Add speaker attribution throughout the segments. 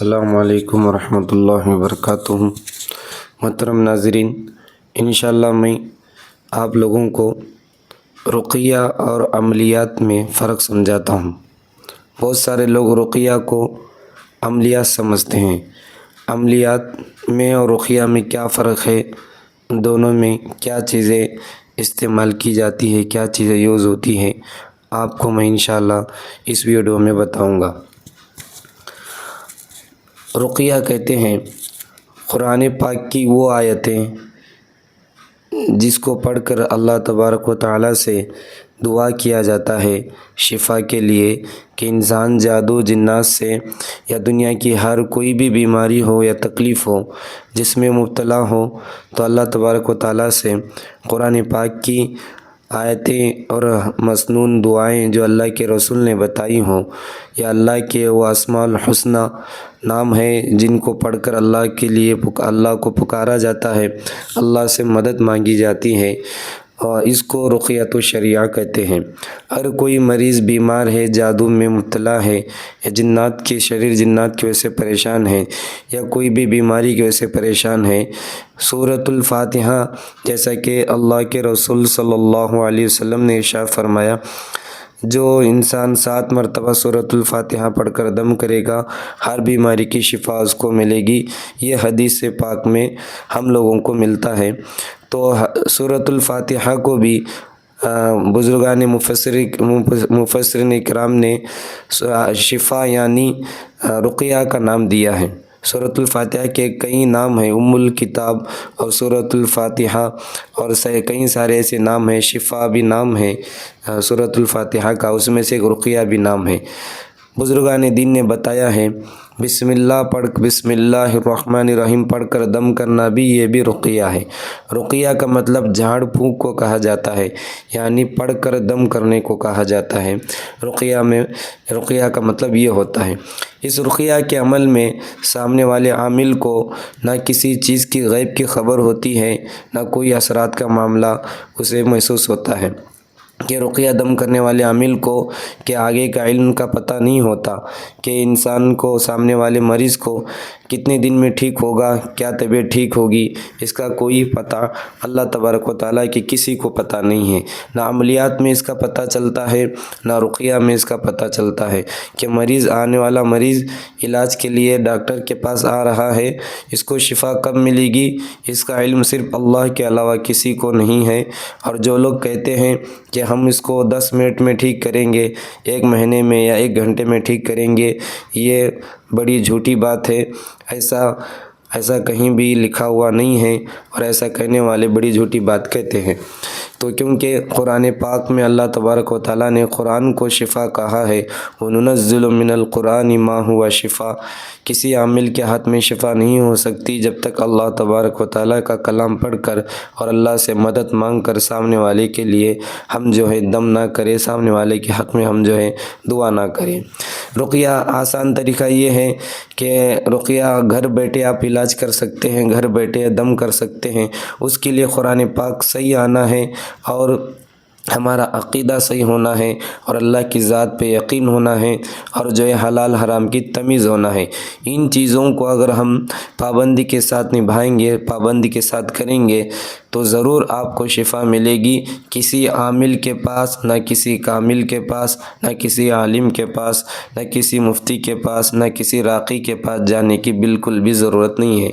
Speaker 1: السلام علیکم ورحمۃ اللہ وبرکاتہ۔ محترم ناظرین، انشاءاللہ میں آپ لوگوں کو رقیہ اور عملیات میں فرق سمجھاتا ہوں۔ بہت سارے لوگ رقیہ کو عملیات سمجھتے ہیں۔ عملیات میں اور رقیہ میں کیا فرق ہے، دونوں میں کیا چیزیں استعمال کی جاتی ہے، کیا چیزیں یوز ہوتی ہیں، آپ کو میں انشاءاللہ اس ویڈیو میں بتاؤں گا۔ رقیہ کہتے ہیں قرآن پاک کی وہ آیتیں جس کو پڑھ کر اللہ تبارک و تعالیٰ سے دعا کیا جاتا ہے شفا کے لیے، کہ انسان جادو جنات سے یا دنیا کی ہر کوئی بھی بیماری ہو یا تکلیف ہو جس میں مبتلا ہو، تو اللہ تبارک و تعالیٰ سے قرآن پاک کی آیتیں اور مسنون دعائیں جو اللہ کے رسول نے بتائی ہوں، یا اللہ کے وہ اسماء الحسنی نام ہے جن کو پڑھ کر اللہ کے لیے اللہ کو پکارا جاتا ہے، اللہ سے مدد مانگی جاتی ہے، اور اس کو رقیۃ الشریعہ کہتے ہیں۔ ہر کوئی مریض بیمار ہے، جادو میں مبتلا ہے، یا جنات کی جنات کی وجہ سے پریشان ہے، یا کوئی بھی بیماری کی وجہ سے پریشان ہے، سورۃ الفاتحہ جیسا کہ اللہ کے رسول صلی اللہ علیہ وسلم نے ارشاد فرمایا، جو انسان 7 مرتبہ سورۃ الفاتحہ پڑھ کر دم کرے گا، ہر بیماری کی شفا اس کو ملے گی۔ یہ حدیث پاک میں ہم لوگوں کو ملتا ہے۔ تو سورۃ الفاتحہ کو بھی بزرگان مفسرین اکرام نے شفا یعنی رقیہ کا نام دیا ہے۔ سورۃ الفاتحہ کے کئی نام ہیں، ام الکتاب اور سورۃ الفاتحہ، اور کئی سارے ایسے نام ہیں، شفا بھی نام ہے سورۃ الفاتحہ کا، اس میں سے ایک رقیہ بھی نام ہے۔ بزرگان دین نے بتایا ہے بسم اللہ الرحمن الرحیم پڑھ کر دم کرنا بھی یہ بھی رقیہ ہے۔ رقیہ کا مطلب جھاڑ پھونک کو کہا جاتا ہے، یعنی پڑھ کر دم کرنے کو کہا جاتا ہے۔ رقیہ کا مطلب یہ ہوتا ہے۔ اس رقیہ کے عمل میں سامنے والے عامل کو نہ کسی چیز کی غیب کی خبر ہوتی ہے، نہ کوئی اثرات کا معاملہ اسے محسوس ہوتا ہے، کہ رقیہ دم کرنے والے عامل کو کہ آگے کا علم کا پتہ نہیں ہوتا، کہ انسان کو سامنے والے مریض کو کتنے دن میں ٹھیک ہوگا، کیا طبیعت ٹھیک ہوگی، اس کا کوئی پتہ اللہ تبارک و تعالیٰ کی کسی کو پتہ نہیں ہے۔ نہ عملیات میں اس کا پتہ چلتا ہے، نہ رقیہ میں اس کا پتہ چلتا ہے، کہ آنے والا مریض علاج کے لیے ڈاکٹر کے پاس آ رہا ہے، اس کو شفا کب ملے گی، اس کا علم صرف اللہ کے علاوہ کسی کو نہیں ہے۔ اور جو لوگ کہتے ہیں کہ ہم اس کو 10 منٹ میں ٹھیک کریں گے، 1 مہینے میں یا 1 گھنٹے میں ٹھیک کریں گے، یہ بڑی جھوٹی بات ہے۔ ایسا کہیں بھی لکھا ہوا نہیں ہے، اور ایسا کہنے والے بڑی جھوٹی بات کہتے ہیں۔ تو کیونکہ قرآن پاک میں اللہ تبارک و تعالیٰ نے قرآن کو شفا کہا ہے، وَنُنَزِّلُ مِنَ الْقُرْآنِ مَا هُوَ شِفَاء۔ کسی عامل کے ہاتھ میں شفا نہیں ہو سکتی جب تک اللہ تبارک و تعالیٰ کا کلام پڑھ کر اور اللہ سے مدد مانگ کر سامنے والے کے لیے ہم دم نہ کریں، سامنے والے کے حق میں ہم دعا نہ کریں۔ رقیہ آسان طریقہ یہ ہے کہ رقیہ گھر بیٹھے آپ علاج کر سکتے ہیں، گھر بیٹھے دم کر سکتے ہیں۔ اس کے لیے قرآن پاک صحیح آنا ہے، اور ہمارا عقیدہ صحیح ہونا ہے، اور اللہ کی ذات پہ یقین ہونا ہے، اور حلال حرام کی تمیز ہونا ہے۔ ان چیزوں کو اگر ہم پابندی کے ساتھ نبھائیں گے، پابندی کے ساتھ کریں گے، تو ضرور آپ کو شفا ملے گی۔ کسی عامل کے پاس، نہ کسی کامل کے پاس، نہ کسی عالم کے پاس، نہ کسی مفتی کے پاس، نہ کسی راقی کے پاس جانے کی بالکل بھی ضرورت نہیں ہے،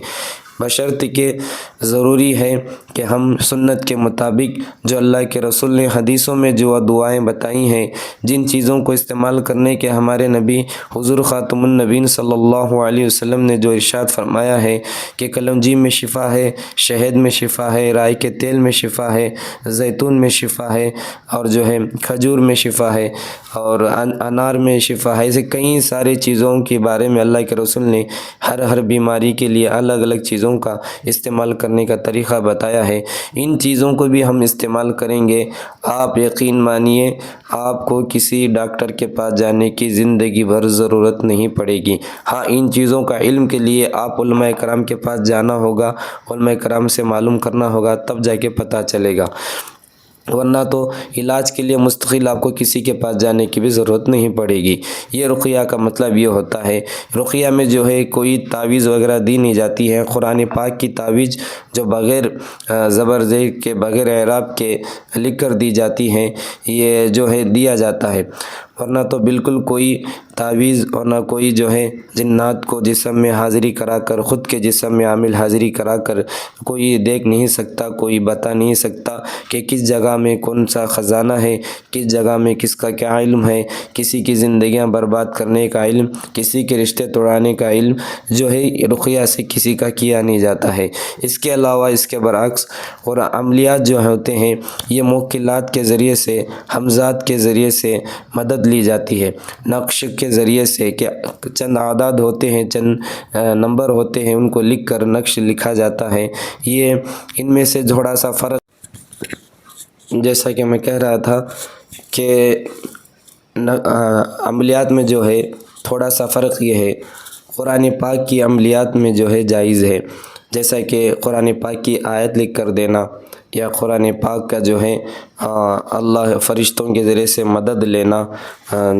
Speaker 1: بشرط کہ ضروری ہے کہ ہم سنت کے مطابق جو اللہ کے رسول نے حدیثوں میں جو دعائیں بتائی ہیں، جن چیزوں کو استعمال کرنے کے ہمارے نبی حضور خاتم النبیین صلی اللہ علیہ وسلم نے جو ارشاد فرمایا ہے کہ کلونجی میں شفا ہے، شہد میں شفا ہے، رائی کے تیل میں شفا ہے، زیتون میں شفا ہے، اور کھجور میں شفا ہے، اور انار میں شفا ہے، ایسے کئی سارے چیزوں کے بارے میں اللہ کے رسول نے ہر بیماری کے لیے الگ الگ چیزوں کا استعمال کرنے کا طریقہ بتایا ہے۔ ان چیزوں کو بھی ہم استعمال کریں گے، آپ یقین مانیے آپ کو کسی ڈاکٹر کے پاس جانے کی زندگی بھر ضرورت نہیں پڑے گی۔ ہاں، ان چیزوں کا علم کے لیے آپ علماء کرام کے پاس جانا ہوگا، علماء کرام سے معلوم کرنا ہوگا، تب جا کے پتہ چلے گا۔ ورنہ تو علاج کے لیے مستقل آپ کو کسی کے پاس جانے کی بھی ضرورت نہیں پڑے گی۔ یہ رقیہ کا مطلب یہ ہوتا ہے۔ رقیہ میں جو ہے کوئی تعویذ وغیرہ دی نہیں جاتی ہے۔ قرآن پاک کی تعویذ جو بغیر زبر زیر کے، بغیر اعراب کے لکھ کر دی جاتی ہیں، یہ جو ہے دیا جاتا ہے۔ ورنہ تو بالکل کوئی تعویذ اور نہ کوئی جو ہے جنات کو جسم میں حاضری کرا کر، خود کے جسم میں عامل حاضری کرا کر کوئی دیکھ نہیں سکتا، کوئی بتا نہیں سکتا کہ کس جگہ میں کون سا خزانہ ہے، کس جگہ میں کس کا کیا علم ہے۔ کسی کی زندگیاں برباد کرنے کا علم، کسی کے رشتے توڑانے کا علم جو ہے رقیہ سے کسی کا کیا نہیں جاتا ہے۔ اس کے علاوہ اس کے برعکس اور عملیات جو ہوتے ہیں، یہ موکلات کے ذریعے سے، حمزات کے ذریعے سے مدد لی جاتی ہے، نقش کے ذریعے سے کہ چند اعداد ہوتے ہیں، چند نمبر ہوتے ہیں، ان کو لکھ کر نقش لکھا جاتا ہے۔ یہ ان میں سے تھوڑا سا فرق، جیسا کہ میں کہہ رہا تھا کہ عملیات میں جو ہے تھوڑا سا فرق یہ ہے، قرآن پاک کی عملیات میں جو ہے جائز ہے، جیسا کہ قرآن پاک کی آیت لکھ کر دینا، یا قرآن پاک کا جو ہے اللہ فرشتوں کے ذریعے سے مدد لینا۔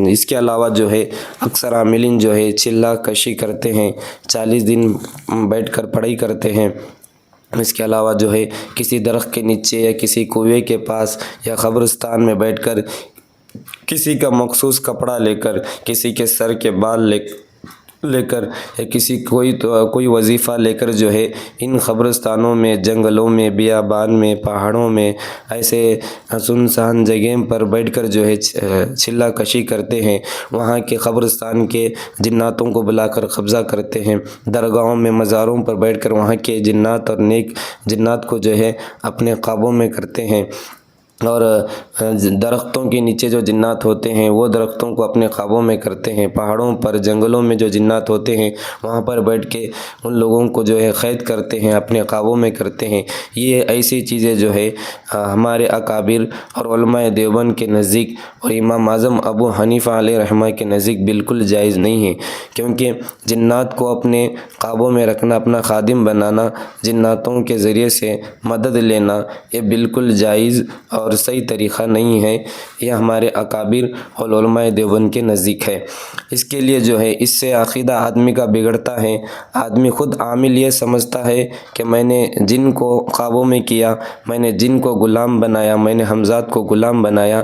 Speaker 1: اس کے علاوہ جو ہے اکثر عاملین جو ہے چلہ کشی کرتے ہیں، 40 دن بیٹھ کر پڑھائی کرتے ہیں۔ اس کے علاوہ جو ہے کسی درخت کے نیچے یا کسی کنویں کے پاس یا قبرستان میں بیٹھ کر کسی کا مخصوص کپڑا لے کر، کسی کے سر کے بال لے کر یا کسی کوئی وظیفہ لے کر جو ہے ان قبرستانوں میں، جنگلوں میں، بیابان میں، پہاڑوں میں، ایسے سنسان جگہ پر بیٹھ کر جو ہے چلہ کشی کرتے ہیں۔ وہاں کے قبرستان کے جناتوں کو بلا کر قبضہ کرتے ہیں، درگاہوں میں، مزاروں پر بیٹھ کر وہاں کے جنات اور نیک جنات کو جو ہے اپنے قابو میں کرتے ہیں، اور درختوں کے نیچے جو جنات ہوتے ہیں وہ درختوں کو اپنے قابو میں کرتے ہیں۔ پہاڑوں پر، جنگلوں میں جو جنات ہوتے ہیں وہاں پر بیٹھ کے ان لوگوں کو جو ہے قید کرتے ہیں، اپنے قابو میں کرتے ہیں۔ یہ ایسی چیزیں جو ہے ہمارے اکابر اور علماء دیوبند کے نزدیک اور امام اعظم ابو حنیفہ علیہ رحمہ کے نزدیک بالکل جائز نہیں ہے، کیونکہ جنات کو اپنے قابو میں رکھنا، اپنا خادم بنانا، جناتوں کے ذریعے سے مدد لینا، یہ بالکل جائز اور صحیح طریقہ نہیں ہے۔ یہ ہمارے اکابر اور علماء دیوبند کے نزدیک ہے۔ اس کے لیے جو ہے اس سے عقیدہ آدمی کا بگڑتا ہے۔ آدمی خود عامل یہ سمجھتا ہے کہ میں نے جن کو قابو میں کیا، میں نے جن کو غلام بنایا، میں نے حمزات کو غلام بنایا،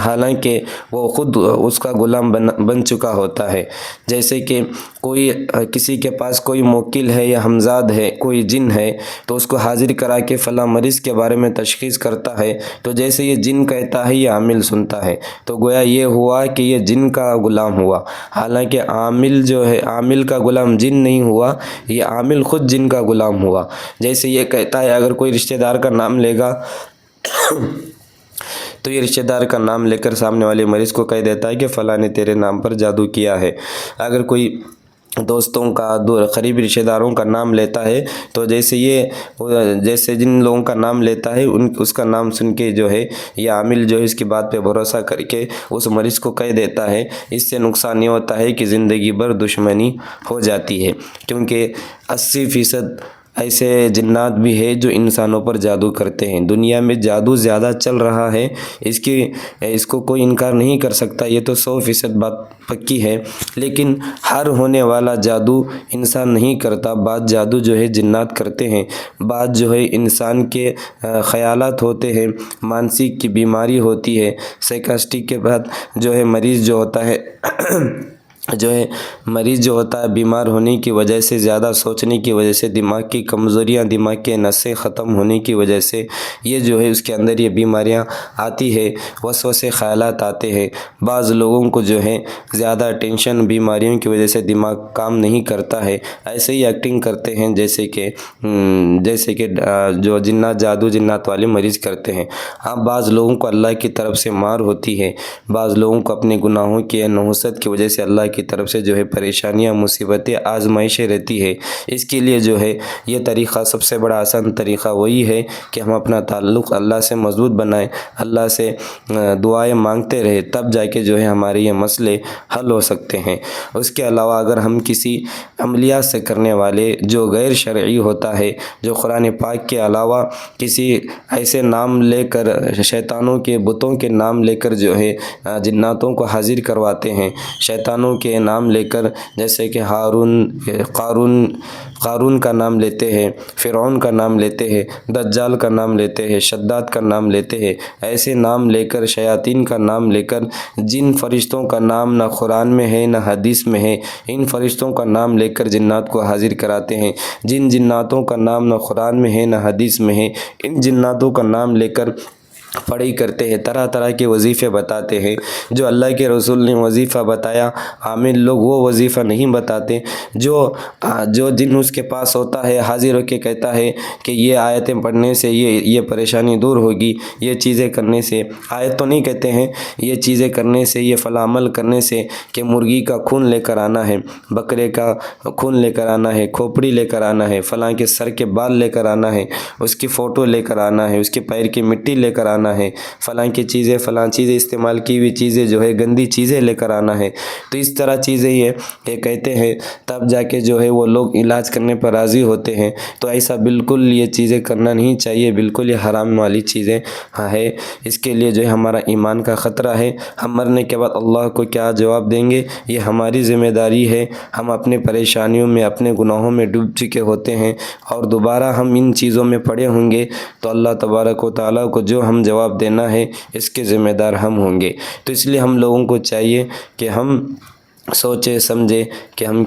Speaker 1: حالانکہ وہ خود اس کا غلام بن چکا ہوتا ہے۔ جیسے کہ کوئی کسی کے پاس کوئی موکل ہے یا حمزاد ہے، کوئی جن ہے، تو اس کو حاضر کرا کے فلاں مریض کے بارے میں تشخیص کرتا ہے، تو جیسے یہ جن کہتا ہے یہ عامل سنتا ہے، تو گویا یہ ہوا کہ یہ جن کا غلام ہوا، حالانکہ عامل جو ہے، عامل کا غلام جن نہیں ہوا، یہ عامل خود جن کا غلام ہوا۔ جیسے یہ کہتا ہے، اگر کوئی رشتہ دار کا نام لے گا تو یہ رشتہ دار کا نام لے کر سامنے والے مریض کو کہہ دیتا ہے کہ فلاں نے تیرے نام پر جادو کیا ہے۔ اگر کوئی دوستوں کا، قریبی رشتہ داروں کا نام لیتا ہے، تو جیسے جن لوگوں کا نام لیتا ہے اس کا نام سن کے جو ہے یہ عامل جو ہے اس کی بات پہ بھروسہ کر کے اس مریض کو کہہ دیتا ہے۔ اس سے نقصان یہ ہوتا ہے کہ زندگی بھر دشمنی ہو جاتی ہے، کیونکہ 80% ایسے جنات بھی ہیں جو انسانوں پر جادو کرتے ہیں۔ دنیا میں جادو زیادہ چل رہا ہے، اس کو کوئی انکار نہیں کر سکتا، یہ تو 100% بات پکی ہے، لیکن ہر ہونے والا جادو انسان نہیں کرتا۔ بعض جادو جو ہے جنات کرتے ہیں، بعض جو ہے انسان کے خیالات ہوتے ہیں، مانسک کی بیماری ہوتی ہے، سائیکاسٹک کے بعد جو ہے مریض جو ہوتا ہے بیمار ہونے کی وجہ سے، زیادہ سوچنے کی وجہ سے، دماغ کی کمزوریاں، دماغ کے نسیں ختم ہونے کی وجہ سے یہ جو ہے اس کے اندر یہ بیماریاں آتی ہے، وسوسے خیالات آتے ہیں۔ بعض لوگوں کو جو ہے زیادہ ٹینشن، بیماریوں کی وجہ سے دماغ کام نہیں کرتا ہے، ایسے ہی ایکٹنگ کرتے ہیں جیسے کہ جو جنات، جادو جنات والے مریض کرتے ہیں۔ ہاں، بعض لوگوں کو اللہ کی طرف سے مار ہوتی ہے، بعض لوگوں کو اپنے گناہوں کی نحوست کی وجہ سے اللہ کی طرف سے جو ہے پریشانیاں، مصیبتیں، آزمائشیں رہتی ہے۔ اس کے لیے جو ہے یہ طریقہ، سب سے بڑا آسان طریقہ وہی ہے کہ ہم اپنا تعلق اللہ سے مضبوط بنائیں، اللہ سے دعائیں مانگتے رہے، تب جا کے جو ہے ہمارے یہ مسئلے حل ہو سکتے ہیں۔ اس کے علاوہ اگر ہم کسی عملیات سے کرنے والے جو غیر شرعی ہوتا ہے، جو قرآن پاک کے علاوہ کسی ایسے نام لے کر، شیطانوں کے بتوں کے نام لے کر جو ہے جناتوں کو حاضر کرواتے ہیں، شیطانوں کے نام لے کر، جیسے کہ قارون کا نام لیتے ہیں، فرعون کا نام لیتے ہیں، دجال کا نام لیتے ہیں، شداد کا نام لیتے ہیں، ایسے نام لے کر، شیاطین کا نام لے کر، جن فرشتوں کا نام نہ قرآن میں ہے نہ حدیث میں ہے، ان فرشتوں کا نام لے کر جنات کو حاضر کراتے ہیں۔ جن جناتوں کا نام نہ قرآن میں ہے نہ حدیث میں ہے، ان جناتوں کا نام لے کر پڑھی کرتے ہیں، طرح طرح کے وظیفے بتاتے ہیں۔ جو اللہ کے رسول نے وظیفہ بتایا، عامل لوگ وہ وظیفہ نہیں بتاتے۔ جو جن اس کے پاس ہوتا ہے، حاضر ہو کے کہتا ہے کہ یہ آیتیں پڑھنے سے یہ پریشانی دور ہوگی، یہ چیزیں کرنے سے، آیت تو نہیں کہتے ہیں، یہ چیزیں کرنے سے، یہ فلاں عمل کرنے سے، کہ مرغی کا خون لے کر آنا ہے، بکرے کا خون لے کر آنا ہے، کھوپڑی لے کر آنا ہے، فلاں کے سر کے بال لے کر آنا ہے، اس کی فوٹو لے کر آنا ہے، اس کے پیر کی مٹی لے کر آنا ہے، فلاں کی چیزیں، فلاں چیزیں، استعمال کی ہوئی چیزیں جو ہے، گندی چیزیں لے کر آنا ہے۔ تو اس طرح چیزیں یہ کہتے ہیں، تب جا کے جو ہے وہ لوگ علاج کرنے پر راضی ہوتے ہیں۔ تو ایسا بالکل یہ چیزیں کرنا نہیں چاہیے، بالکل یہ حرام والی چیزیں ہے۔ اس کے لیے جو ہے ہمارا ایمان کا خطرہ ہے۔ ہم مرنے کے بعد اللہ کو کیا جواب دیں گے، یہ ہماری ذمہ داری ہے۔ ہم اپنے پریشانیوں میں، اپنے گناہوں میں ڈوب چکے ہوتے ہیں، اور دوبارہ ہم ان چیزوں میں پڑے ہوں گے تو اللہ تبارک و تعالیٰ کو جو ہم جواب دینا ہے، اس کے ذمہ دار ہم ہوں گے۔ تو اس لیے ہم لوگوں کو چاہیے کہ ہم سوچے سمجھے کہ ہم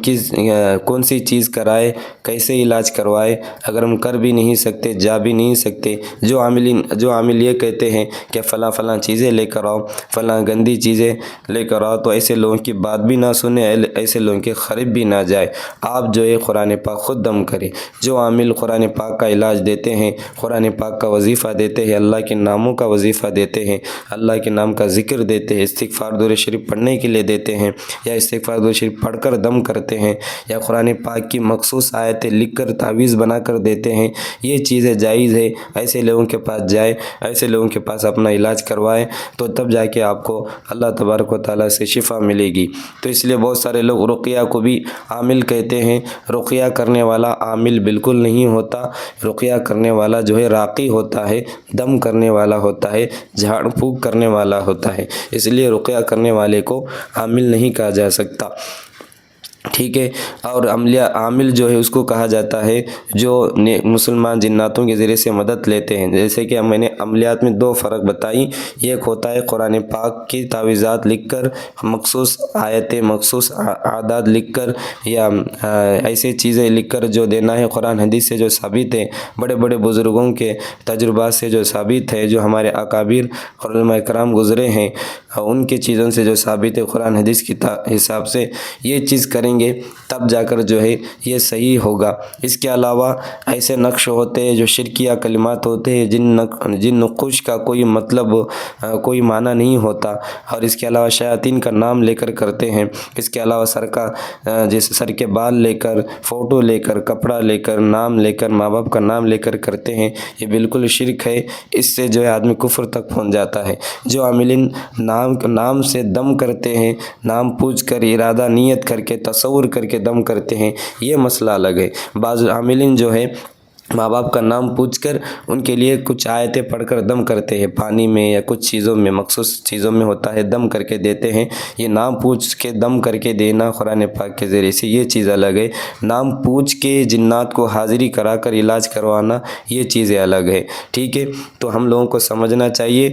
Speaker 1: کون سی چیز کرائے، کیسے علاج کروائے۔ اگر ہم کر بھی نہیں سکتے، جا بھی نہیں سکتے، جو عامل یہ کہتے ہیں کہ فلاں فلاں چیزیں لے کر آؤ، فلاں گندی چیزیں لے کر آؤ، تو ایسے لوگوں کی بات بھی نہ سنیں، ایسے لوگوں کے قریب بھی نہ جائے۔ آپ جو ہے قرآن پاک خود دم کریں۔ جو عامل قرآن پاک کا علاج دیتے ہیں، قرآن پاک کا وظیفہ دیتے ہیں، اللہ کے ناموں کا وظیفہ دیتے ہیں، اللہ کے نام کا ذکر دیتے ہیں، استغفار درود شریف پڑھنے کے لیے دیتے ہیں، یا استغفار درود شریف پڑھ کر دم کرتے ہیں، یا قرآن پاک کی مخصوص آیتیں لکھ کر تعویذ بنا کر دیتے ہیں، یہ چیزیں جائز ہے۔ ایسے لوگوں کے پاس جائے، ایسے لوگوں کے پاس اپنا علاج کروائے، تو تب جا کے آپ کو اللہ تبارک و تعالیٰ سے شفا ملے گی۔ تو اس لیے بہت سارے لوگ رقیہ کو بھی عامل کہتے ہیں۔ رقیہ کرنے والا عامل بالکل نہیں ہوتا۔ رقیہ کرنے والا جو ہے راقی ہوتا ہے، دم کرنے والا ہوتا ہے، جھاڑ پھونک کرنے والا ہوتا ہے۔ اس لیے رقیہ کرنے والے کو عامل نہیں کہا جا سکتا، ٹھیک ہے۔ اور عامل جو ہے اس کو کہا جاتا ہے جو مسلمان جناتوں کے ذریعے سے مدد لیتے ہیں۔ جیسے کہ میں نے عملیات میں دو فرق بتائی، ایک ہوتا ہے قرآن پاک کی تعویذات لکھ کر، مخصوص آیتیں، مخصوص اعداد لکھ کر، یا ایسے چیزیں لکھ کر جو دینا ہے، قرآن حدیث سے جو ثابت ہے، بڑے بڑے بزرگوں کے تجربات سے جو ثابت ہے، جو ہمارے اکابر علماء کرام گزرے ہیں، ان کی چیزوں سے جو ثابت ہے قرآن حدیث کے حساب سے، یہ چیز کریں گے تب جا کر جو ہے یہ صحیح ہوگا۔ اس کے علاوہ ایسے نقش ہوتے ہیں جو شرکیہ کلمات ہوتے ہیں، جن نقوش کا کوئی مطلب، کوئی معنی نہیں ہوتا، اور اس کے علاوہ شیاطین کا نام لے کر کرتے ہیں۔ اس کے علاوہ جیسے سر کے بال لے کر، فوٹو لے کر، کپڑا لے کر، نام لے کر، ماں باپ کا نام لے کر کرتے ہیں، یہ بالکل شرک ہے۔ اس سے جو ہے آدمی کفر تک پہنچ جاتا ہے۔ جو عاملین نام سے دم کرتے ہیں، نام پوچھ کر، ارادہ نیت کر کے، تصور کر کے دم کرتے ہیں، یہ مسئلہ الگ ہے۔ بعض عاملین جو ہے ماں باپ کا نام پوچھ کر ان کے لیے کچھ آیتیں پڑھ کر دم کرتے ہیں، پانی میں یا کچھ چیزوں میں، مخصوص چیزوں میں ہوتا ہے، دم کر کے دیتے ہیں۔ یہ نام پوچھ کے دم کر کے دینا قرآن پاک کے ذریعے سے، یہ چیز الگ ہے۔ نام پوچھ کے جنات کو حاضری کرا کر علاج کروانا، یہ چیزیں الگ ہے، ٹھیک ہے۔ تو ہم لوگوں کو سمجھنا چاہیے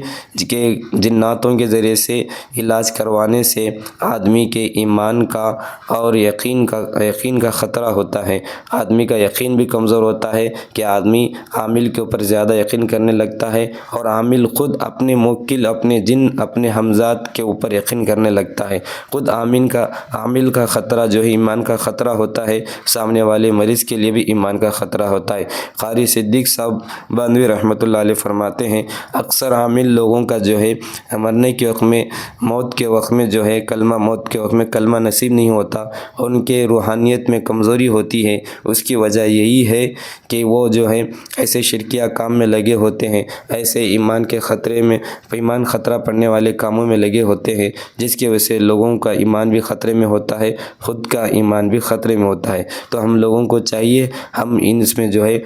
Speaker 1: کہ جناتوں کے ذریعے سے علاج کروانے سے آدمی کے ایمان کا اور یقین کا خطرہ ہوتا ہے، آدمی کا یقین بھی کمزور ہوتا ہے، کہ آدمی عامل کے اوپر زیادہ یقین کرنے لگتا ہے اور عامل خود اپنے موکل، اپنے جن، اپنے ہمزاد کے اوپر یقین کرنے لگتا ہے۔ خود عامل کا خطرہ جو ہے ایمان کا خطرہ ہوتا ہے، سامنے والے مریض کے لیے بھی ایمان کا خطرہ ہوتا ہے۔ قاری صدیق صاحب بندوی رحمۃ اللہ علیہ فرماتے ہیں اکثر عامل لوگوں کا جو ہے مرنے کے وقت میں، موت کے وقت میں جو ہے موت کے وقت میں کلمہ نصیب نہیں ہوتا، ان کے روحانیت میں کمزوری ہوتی ہے۔ اس کی وجہ یہی ہے کہ وہ جو ہے ایسے شرکیہ کام میں لگے ہوتے ہیں، ایسے ایمان خطرہ پڑنے والے کاموں میں لگے ہوتے ہیں، جس کی وجہ سے لوگوں کا ایمان بھی خطرے میں ہوتا ہے، خود کا ایمان بھی خطرے میں ہوتا ہے۔ تو ہم لوگوں کو چاہیے ہم اس میں جو ہے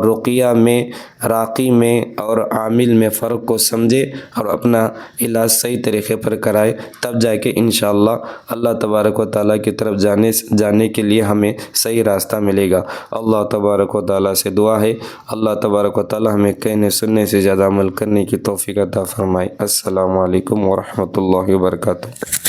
Speaker 1: رقیہ میں، راقی میں اور عامل میں فرق کو سمجھے اور اپنا علاج صحیح طریقے پر کرائے، تب جا کے انشاءاللہ اللہ تبارک و تعالیٰ کی طرف جانے کے لیے ہمیں صحیح راستہ ملے گا۔ اللہ تبارک و تعالیٰ سے دعا ہے اللہ تبارک و تعالیٰ ہمیں کہنے سننے سے زیادہ عمل کرنے کی توفیق عطا فرمائے۔ السلام علیکم ورحمۃ اللہ وبرکاتہ۔